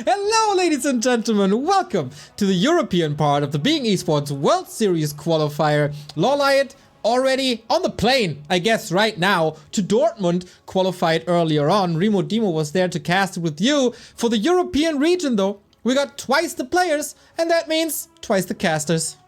Hello, ladies and gentlemen. Welcome to the European part of the Being Esports World Series qualifier. Lawliot already on the plane, I guess, right now to Dortmund. Qualified earlier on. Remo Demo was there to cast it with you. For the European region, though, we got twice the players, and that means twice the casters.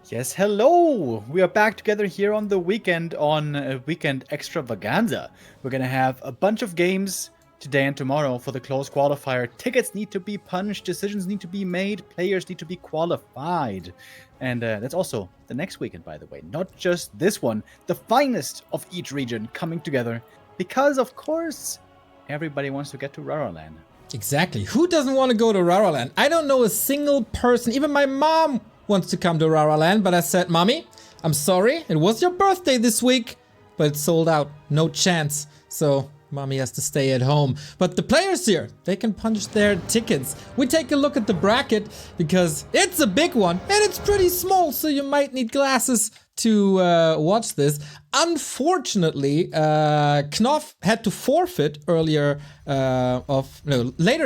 Yes, hello! We are back together here on the weekend on a weekend extravaganza. We're gonna have a bunch of games today and tomorrow for the close qualifier. Tickets need to be punched, decisions need to be made, players need to be qualified. And that's also the next weekend, by the way. Not just this one, the finest of each region coming together. Because, of course, everybody wants to get to Raraland. Exactly. Who doesn't want to go to Raraland? I don't know a single person, even my mom wants to come to Raraland, but I said, Mommy, I'm sorry, it was your birthday this week, but it's sold out, no chance. So Mommy has to stay at home. But the players here, they can punch their tickets. We take a look at the bracket because it's a big one and it's pretty small, so you might need glasses to watch this. Unfortunately, Knopf had to forfeit later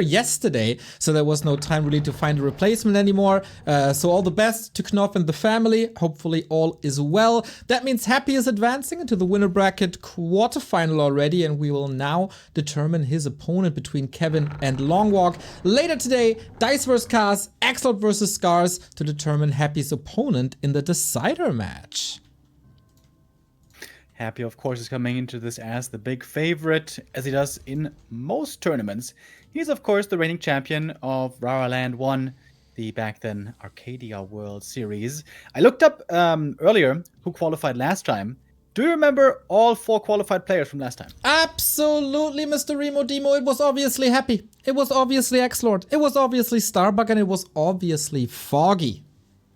yesterday, so there was no time really to find a replacement anymore. So all the best to Knopf and the family. Hopefully all is well. That means Happy is advancing into the winner bracket quarterfinal already, and we will now determine his opponent between Kevin and LongWalk. Later today, Dice vs. Cars, Axlot vs. Scars to determine Happy's opponent in the decider match. Happy, of course, is coming into this as the big favorite, as he does in most tournaments. He's, of course, the reigning champion of Raraland 1, the back then Arcadia World Series. I looked up earlier who qualified last time. Do you remember all 4 qualified players from last time? Absolutely, Mr. Remo Demo. It was obviously Happy. It was obviously X-Lord. It was obviously Starbuck, and it was obviously Foggy.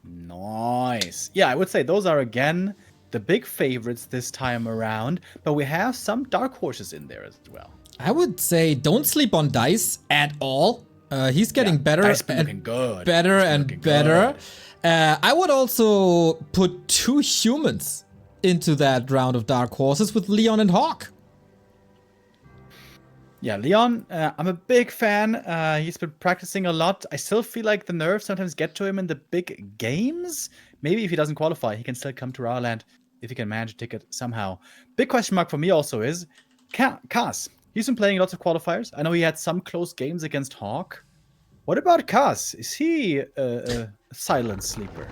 Nice. Yeah, I would say those are, again, the big favorites this time around, but we have some dark horses in there as well. I would say don't sleep on Dice at all. He's getting better and better. I would also put 2 humans into that round of dark horses with Leon and Hawk. Yeah, Leon, I'm a big fan. He's been practicing a lot. I still feel like the nerves sometimes get to him in the big games. Maybe if he doesn't qualify, he can still come to Raraland if he can manage a ticket somehow. Big question mark for me also is Kaz. He's been playing lots of qualifiers. I know he had some close games against Hawk. What about Kaz? Is he a silent sleeper?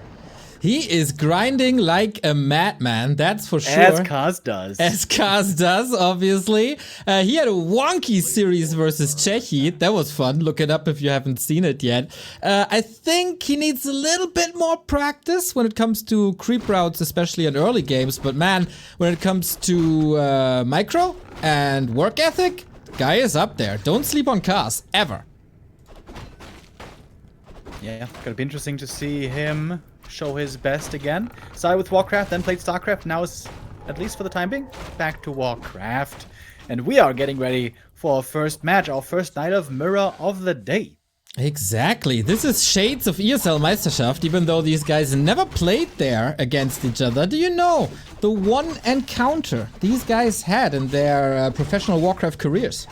He is grinding like a madman, that's for sure. As Kaz does. As Kaz does, obviously. He had a wonky series versus Czechi. That was fun. Look it up if you haven't seen it yet. I think he needs a little bit more practice when it comes to creep routes, especially in early games. But man, when it comes to micro and work ethic, guy is up there. Don't sleep on Kaz, ever. Yeah, gonna be interesting to see him show his best again. Started with Warcraft, then played StarCraft. Now is, at least for the time being, back to Warcraft. And we are getting ready for our first match, our first night of Mirror of the Day. Exactly. This is shades of ESL Meisterschaft, even though these guys never played there against each other. Do you know the one encounter these guys had in their professional Warcraft careers?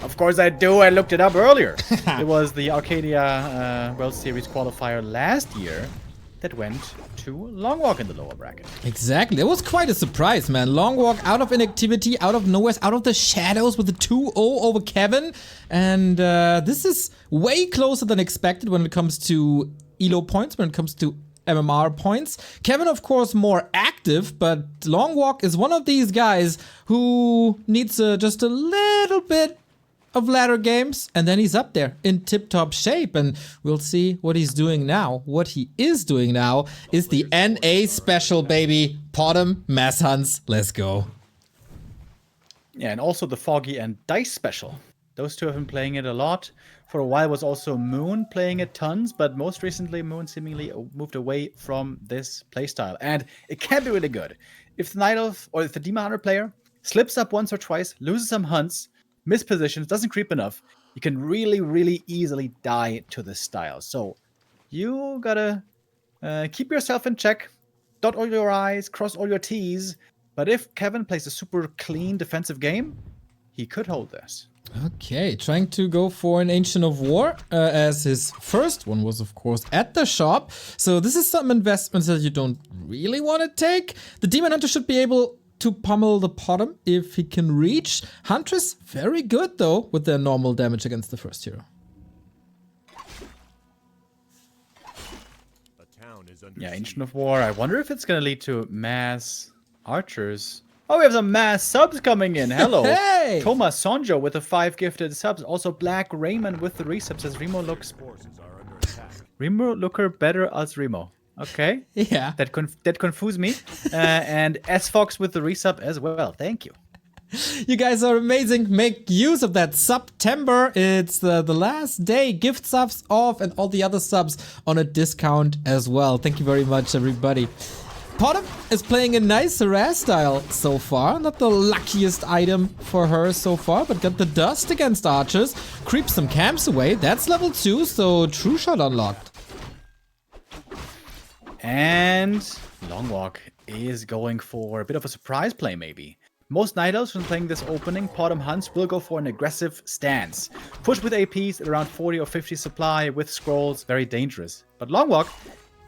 Of course I do. I looked it up earlier. It was the Arcadia World Series qualifier last year that went to LongWalk in the lower bracket. Exactly. It was quite a surprise, man. LongWalk out of inactivity, out of nowhere, out of the shadows with a 2-0 over Kevin. And this is way closer than expected when it comes to ELO points, when it comes to MMR points. Kevin, of course, more active, but LongWalk is one of these guys who needs just a little bit of ladder games, and then he's up there in tip-top shape, and we'll see what he's doing now. What he is doing now is the NA special, baby. Potom, Mass Hunts, let's go. Yeah, and also the Foggy and Dice special. Those two have been playing it a lot. For a while was also Moon playing it tons, but most recently Moon seemingly moved away from this playstyle, and it can be really good. If the Night Elf or if the Demon Hunter player slips up once or twice, loses some hunts, mispositions, doesn't creep enough, you can really, really easily die to this style. So you gotta keep yourself in check, dot all your I's, cross all your T's. But if Kevin plays a super clean defensive game, he could hold this. Okay, trying to go for an Ancient of War, as his first one was, of course, at the shop. So this is some investments that you don't really want to take. The Demon Hunter should be able to pummel the bottom if he can reach. Huntress, very good, though, with their normal damage against the first hero. Yeah, Ancient of War. I wonder if it's going to lead to mass archers. Oh, we have some mass subs coming in. Hello. Hey! Thomas Sonjo with the 5 gifted subs. Also Black Raymond with the resubs says Remo looks... Remo looker better as Remo. Okay. Yeah. That confused me. And S Fox with the resub as well. Thank you. You guys are amazing. Make use of that September. It's the last day. Gift subs off and all the other subs on a discount as well. Thank you very much, everybody. Potter is playing a nice harass style so far. Not the luckiest item for her so far, but got the dust against archers. Creeps some camps away. That's level 2, so true shot unlocked. And LongWalk is going for a bit of a surprise play, maybe. Most Night Elves when playing this opening, Potom Hunts will go for an aggressive stance. Push with APs at around 40 or 50 supply with scrolls, very dangerous. But LongWalk,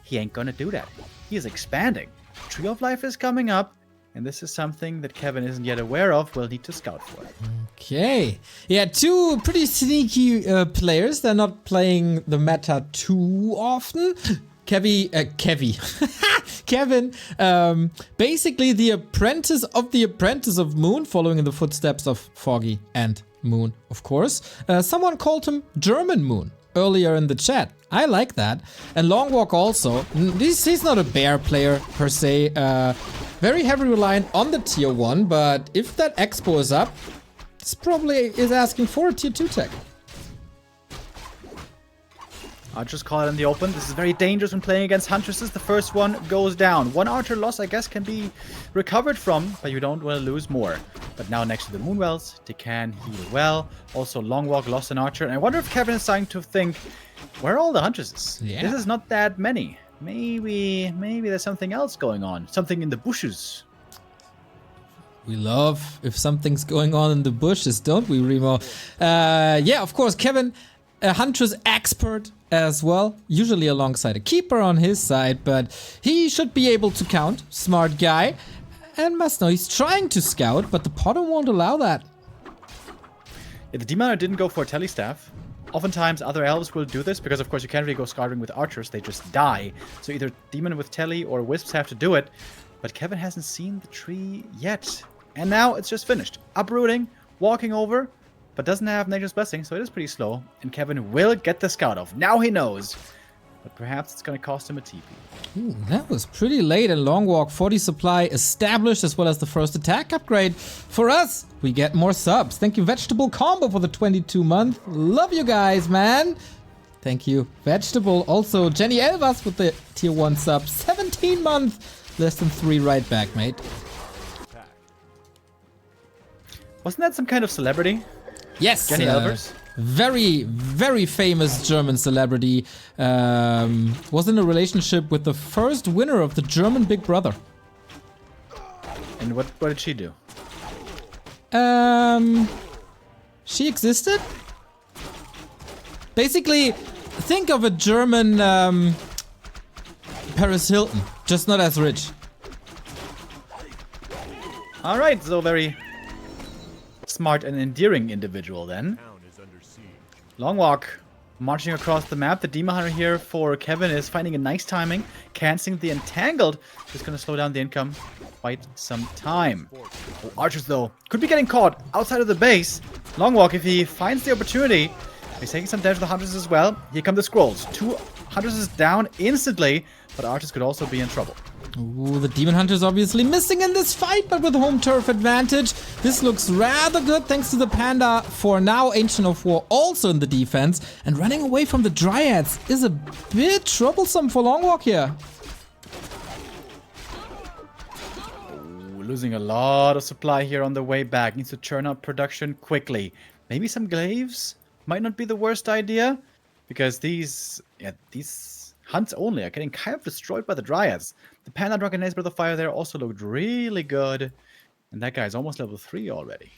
he ain't gonna do that. He is expanding. Tree of Life is coming up, and this is something that Kevin isn't yet aware of. We'll need to scout for it. Okay. Yeah, two pretty sneaky players. They're not playing the meta too often. Kevin, basically the apprentice of Moon, following in the footsteps of Foggy and Moon, of course. Someone called him German Moon earlier in the chat. I like that. And LongWalk also. He's not a bear player per se. Very heavily reliant on the tier 1, but if that expo is up, this probably is asking for a tier 2 tech. I'll just call it in the open. This is very dangerous when playing against Huntresses. The first one goes down. One archer loss, I guess, can be recovered from, but you don't want to lose more. But now next to the Moonwells, they can heal well. Also, LongWalk lost an archer. And I wonder if Kevin is starting to think, where are all the Huntresses? Yeah. This is not that many. Maybe there's something else going on. Something in the bushes. We love if something's going on in the bushes, don't we, Remo? Yeah, of course, Kevin, a Huntress expert as well, usually alongside a keeper on his side, but he should be able to count. Smart guy. And must know he's trying to scout, but the Potter won't allow that. Yeah, the Demon Hunter didn't go for a Telestaff. Oftentimes other elves will do this because of course you can't really go scouting with archers, they just die. So either Demon with Telly or Wisps have to do it. But Kevin hasn't seen the tree yet. And now it's just finished. Uprooting, walking over, but doesn't have Nature's Blessing, so it is pretty slow. And Kevin will get the scout off. Now he knows. But perhaps it's going to cost him a TP. Ooh, that was pretty late. And LongWalk 40 supply established, as well as the first attack upgrade. For us, we get more subs. Thank you, Vegetable Combo, for the 22-month. Love you guys, man. Thank you, Vegetable. Also, Jenny Elvas with the tier 1 sub. 17-month. Less than 3 right back, mate. Wasn't that some kind of celebrity? Yes. Jenny Elvers? Very, very famous German celebrity. Was in a relationship with the first winner of the German Big Brother. And what did she do? She existed? Basically, think of a German Paris Hilton, just not as rich. Alright, so very smart and endearing individual then. LongWalk marching across the map. The Demon Hunter here for Kevin is finding a nice timing. Canceling the Entangled is going to slow down the income quite some time. Oh, archers though could be getting caught outside of the base. LongWalk, if he finds the opportunity, he's taking some damage to the Hunters as well. Here come the scrolls. 2 Hunters is down instantly, but archers could also be in trouble. Ooh, the Demon Hunter's obviously missing in this fight, but with home turf advantage. This looks rather good thanks to the Panda for now. Ancient of War also in the defense. And running away from the Dryads is a bit troublesome for LongWalk here. Ooh, losing a lot of supply here on the way back. Needs to churn up production quickly. Maybe some glaives might not be the worst idea. Because these hunts only are getting kind of destroyed by the Dryads. The Panda Dragonese Breath of Fire there also looked really good. And that guy's almost level 3 already.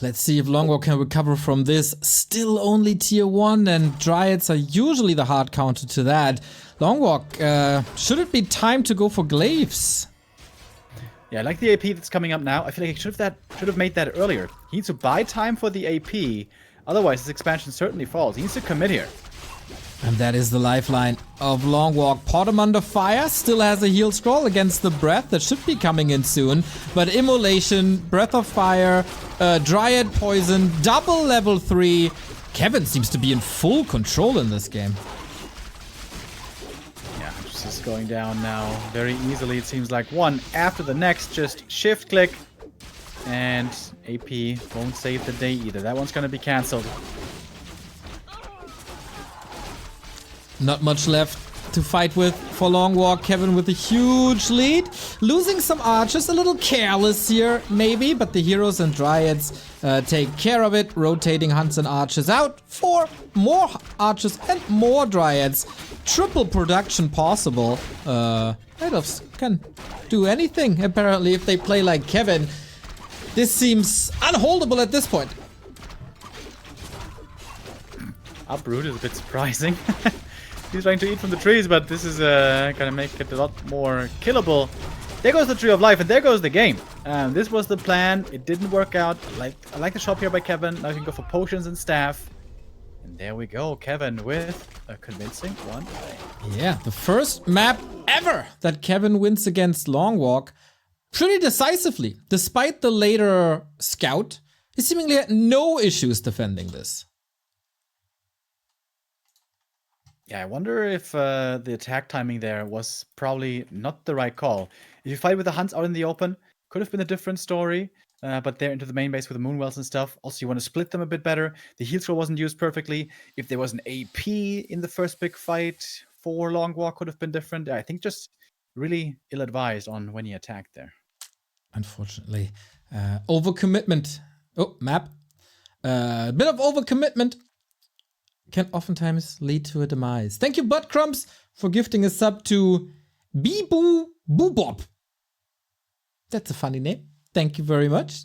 Let's see if LongWalk can recover from this. Still only tier 1, and Dryads are usually the hard counter to that. LongWalk, should it be time to go for glaives? Yeah, I like the AP that's coming up now. I feel like he should have made that earlier. He needs to buy time for the AP. Otherwise, his expansion certainly falls. He needs to commit here. And that is the lifeline of LongWalk. Potom under fire still has a heal scroll against the breath that should be coming in soon. But immolation, breath of fire, dryad poison, double level 3. Kevin seems to be in full control in this game. Yeah, just going down now very easily. It seems like one after the next. Just shift click. And AP won't save the day either. That one's going to be cancelled. Not much left to fight with for LongWalk. Kevin with a huge lead. Losing some archers, a little careless here, maybe, but the heroes and dryads take care of it. Rotating hunts and archers out for more archers and more dryads. Triple production possible. Night Elves can do anything, apparently, if they play like Kevin. This seems unholdable at this point. Uproot is a bit surprising. He's trying to eat from the trees, but this is gonna make it a lot more killable. There goes the Tree of Life, and there goes the game. This was the plan. It didn't work out. I like the shop here by Kevin. Now you can go for potions and staff. And there we go, Kevin with a convincing one. Yeah, the first map ever that Kevin wins against LongWalk pretty decisively. Despite the later scout, he seemingly had no issues defending this. Yeah, I wonder if the attack timing there was probably not the right call. If you fight with the hunts out in the open, could have been a different story. But they're into the main base with the moonwells and stuff. Also, you want to split them a bit better. The heal scroll wasn't used perfectly. If there was an AP in the first big fight for LongWalk, could have been different. I think just really ill-advised on when he attacked there. Unfortunately. Overcommitment. Oh, map. A bit of overcommitment can oftentimes lead to a demise. Thank you, Buttcrumbs, for gifting a sub to Bibu Boobop. That's a funny name. Thank you very much.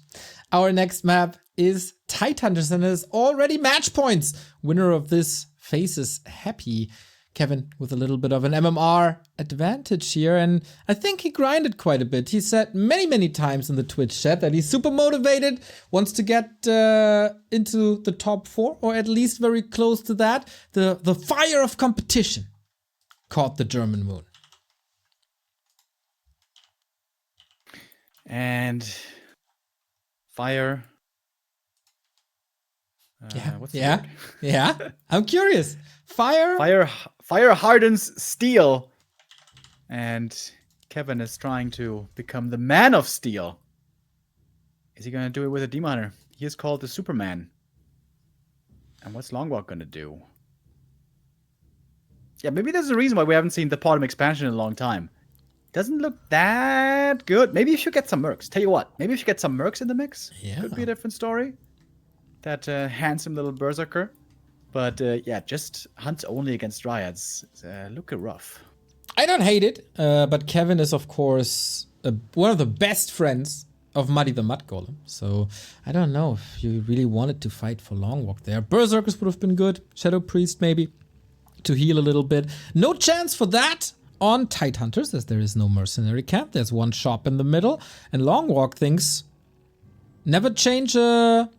Our next map is Tidehunters, and there's already match points. Winner of this faces happy. Kevin with a little bit of an MMR advantage here, and I think he grinded quite a bit. He said many times in the Twitch chat that he's super motivated, wants to get into the top 4, or at least very close to that. The fire of competition caught the German moon. And fire. What's the word? Yeah. I'm curious. Fire hardens steel. And Kevin is trying to become the man of steel. Is he going to do it with a Demon Hunter? He is called the Superman. And what's LongWalk going to do? Yeah, maybe there's a reason why we haven't seen the Potom expansion in a long time. Doesn't look that good. Maybe you should get some mercs. Tell you what, maybe you should get some mercs in the mix. Yeah. Could be a different story. That handsome little berserker. But yeah, just hunts only against dryads. Look rough. I don't hate it, but Kevin is, of course, one of the best friends of Muddy the Mud Golem. So I don't know if you really wanted to fight for LongWalk there. Berserkers would have been good. Shadow Priest, maybe, to heal a little bit. No chance for that on Tidehunters, as there is no mercenary camp. There's one shop in the middle, and LongWalk thinks never change a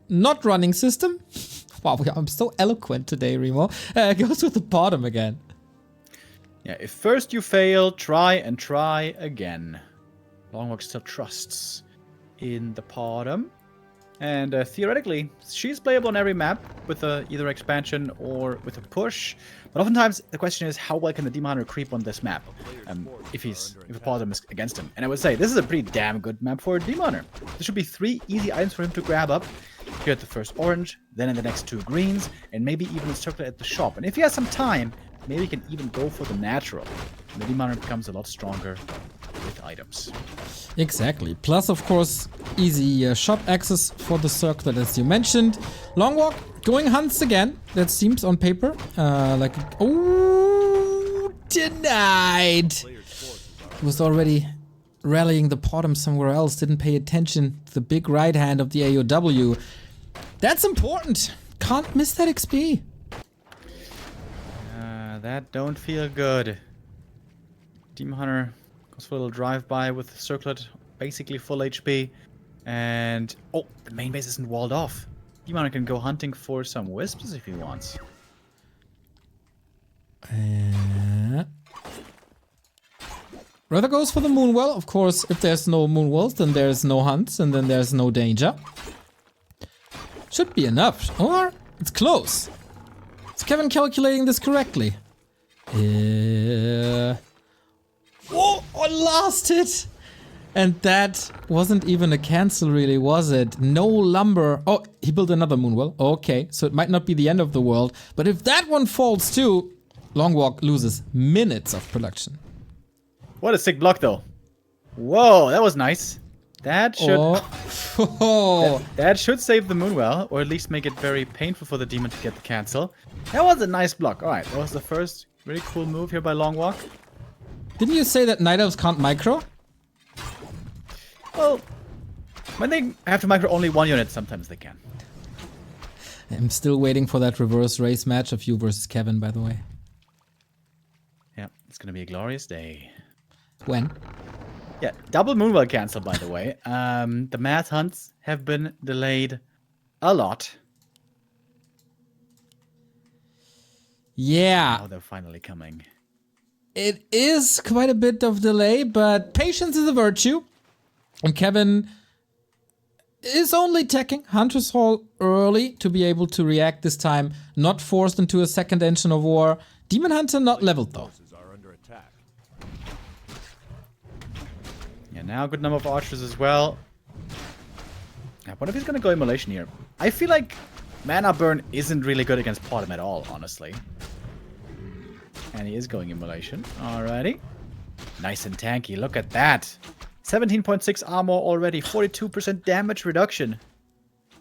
not running system. Wow, I'm so eloquent today, Remo. Goes with the bottom again. Yeah, if first you fail, try and try again. LongWalk still trusts in the bottom. And theoretically, she's playable on every map with either expansion or with a push. But oftentimes, the question is, how well can the Demon Hunter creep on this map if a bottom is against him? And I would say, this is a pretty damn good map for a Demon Hunter. There should be 3 easy items for him to grab up. Here at the first orange, then in the next 2 greens, and maybe even a circle at the shop. And if he has some time, maybe he can even go for the natural. And the Demon Hunter becomes a lot stronger with items. Exactly. Plus, of course, easy shop access for the circlet, as you mentioned. LongWalk going hunts again. That seems on paper like... Oh, denied. He was already rallying the bottom somewhere else, didn't pay attention to the big right hand of the AOW. That's important. Can't miss that XP. That don't feel good. Demon Hunter goes for a little drive-by with Circlet, basically full HP. And, oh, the main base isn't walled off. Demon Hunter can go hunting for some wisps if he wants. Rather goes for the Moonwell. Of course, if there's no Moonwells, then there's no hunts, and then there's no danger. Should be enough. Or, it's close. Is Kevin calculating this correctly? Oh, I lost it! And that wasn't even a cancel, really, was it? No lumber. Oh, he built another Moonwell. Okay, so it might not be the end of the world. But if that one falls too, LongWalk loses minutes of production. What a sick block, though. Whoa, that was nice. That should that should save the Moonwell, or at least make it very painful for the demon to get the cancel. That was a nice block. All right, that was the first really cool move here by LongWalk. Didn't you say that Night Elves can't micro? Well, when they have to micro only one unit, sometimes they can. I'm still waiting for that reverse race match of you versus Kevin, by the way. Yeah, it's gonna be a glorious day. When? Yeah, double Moonwell cancel, by the way. The math hunts have been delayed a lot. Yeah. Now they're finally coming. It is quite a bit of delay, but patience is a virtue. And Kevin is only teching Hunter's Hall early to be able to react this time. Not forced into a second engine of war. Demon Hunter not leveled though. Yeah, now a good number of archers as well. Yeah, what if he's gonna go immolation here? I feel like mana burn isn't really good against bottom at all, honestly. And he is going immolation. Alrighty. Nice and tanky. Look at that. 17.6 armor already. 42% damage reduction.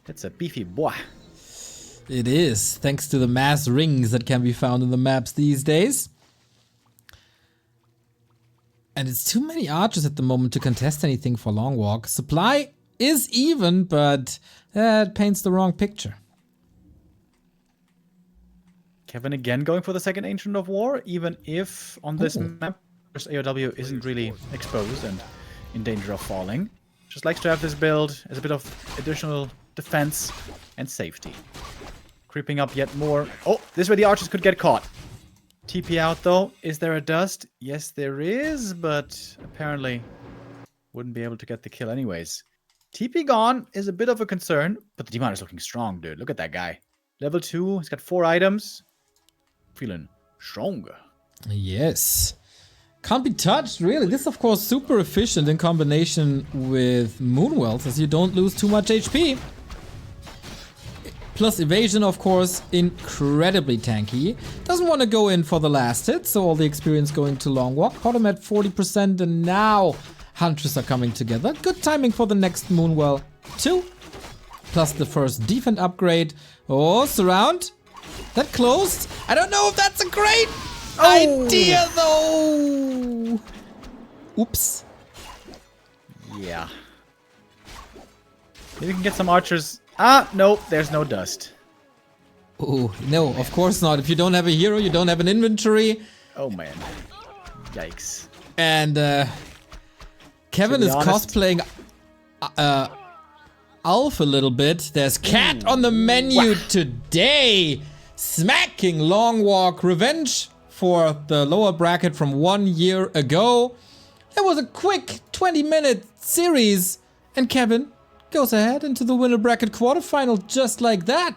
That's a beefy boy. It is, thanks to the mass rings that can be found in the maps these days. And it's too many archers at the moment to contest anything for LongWalk. Supply is even, but that paints the wrong picture. Kevin again going for the second Ancient of War, even if on this map, AOW isn't really exposed and in danger of falling. Just likes to have this build as a bit of additional defense and safety. Creeping up yet more. Oh, this is where the archers could get caught. TP out though. Is there a dust? Yes, there is, but apparently wouldn't be able to get the kill anyways. TP gone is a bit of a concern, but the Demon is looking strong, dude. Look at that guy. Level 2, he's got 4 items. Feeling stronger. Yes. Can't be touched, really. This is, of course, super efficient in combination with Moonwells, as you don't lose too much HP. Plus evasion, of course, incredibly tanky. Doesn't want to go in for the last hit, so all the experience going to LongWalk. Caught him at 40%, and now Huntress are coming together. Good timing for the next Moonwell, too. Plus the first defense upgrade. Oh, surround. That closed. I don't know if that's a great idea, though. Oops. Yeah. Maybe we can get some archers. Ah, no, there's no dust. Oh, no, of course not. If you don't have a hero, you don't have an inventory. Oh, man. Yikes. And Kevin is cosplaying Alf a little bit. There's Cat on the menu today. Smacking LongWalk revenge for the lower bracket from 1 year ago. It was a quick 20-minute series. And Kevin goes ahead into the winner bracket quarterfinal just like that.